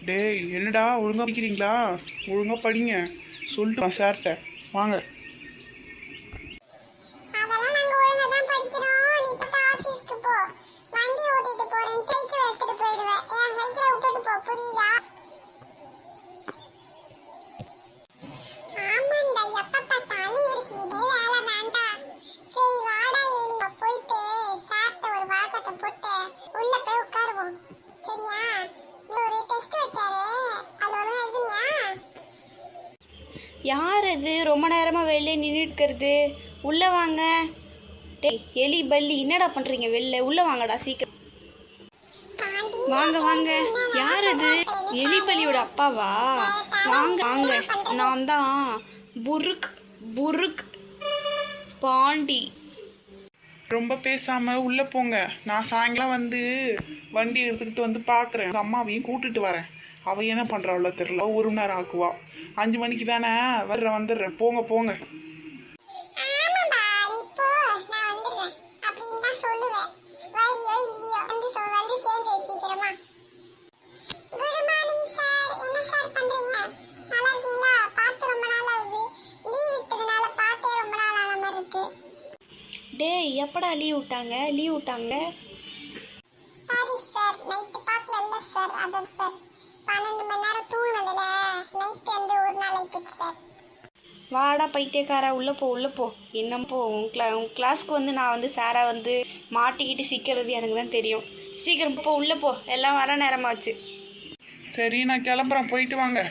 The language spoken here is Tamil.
டேய் என்னடா ஒழுங்கா படிக்கிறீங்களா? ஒழுங்கா படிங்க சொல்லிட்டு சார்கிட்ட வாங்க. அதெல்லாம் நாங்க ஒழுங்கா தான் படிக்கிறோம். நீ இப்ப ஆபீஸ்க்கு போ. வண்டி ஓட்டிட்டு போறேன். சைக்கிள் எடுத்துட்டு போயிடுவேன். என் சைக்கிளை விட்டுட்டு போ, புரியுதா? ஆமாண்டா, எப்ப பார்த்தாலும் இவருக்கு இதே வேலை தான்டா. சரி வாடா ஏலி, போயிட்டு சார்ட்ட ஒரு வழக்கத்தை போட்டு உள்ள போய் உட்காருவோம். சரியா? நீ ஒரு டெஸ்ட் வச்சாரு, அது ஒழுங்கா எழுதுனியா? யார் அது ரொம்ப நேரமாக வெளில நின்றுட்டுக்கிறது? உள்ளே வாங்க. டேய் எலி பல்லி என்னடா பண்ணுறீங்க? வெளில உள்ளே வாங்கடா சீக்கிரம். வாங்க வாங்க. யார் அது? எலி பல்லியோட அப்பாவா? வாங்க வாங்க. நான் தான் புருக் புருக் பாண்டி. ரொம்ப பேசாம உள்ள போங்க. நான் சாயங்காலம் வந்து வண்டி எடுத்துக்கிட்டு வந்து பார்க்குறேன். எங்கள் அம்மாவையும் கூட்டிட்டு வரேன். அவ என்ன பண்ணுறாவளோ தெரியல. 1 மணி நேரம் ஆக்குவா. 5 மணிக்கு தானே வந்துடுறேன். போங்க போங்க. ஆமாடா, நீ போ, நான் வந்துடுறேன் அப்படின்னு தான் சொல்லுவேன். வரியோ இல்லையோ வந்து சேர்ந்து சீக்கிரமா. Good morning sir. என்ன சார் பண்றீங்க? நல்லா இருக்கீங்களா? பார்த்து ரொம்ப நாள் ஆகுது. லீவ் விட்டதுனால பார்த்தே ரொம்ப நாள் ஆன மாதிரி இருக்கு. டேய் எப்படா லீவ் விட்டாங்க? சாரி சார், நைட்டு பார்க்கல சார். அதான் சார் 12 மணி நேரம் தூங்கினதுல நைட்டு வந்து ஒரு நாள் ஆயிடுச்சு சார். வாடா பைத்தியக்காரா, உள்ளே போ. என்னப்போ உன் கிளாஸ்க்கு வந்து நான் வந்து சாரை வந்து மாட்டிக்கிட்டு சிக்கிறது எனக்கு தான் தெரியும். சீக்கிரம் உள்ளே போ, எல்லாம் வர நேரமாச்சு. சரி நான் கிளம்புறேன். போயிட்டு வாங்க.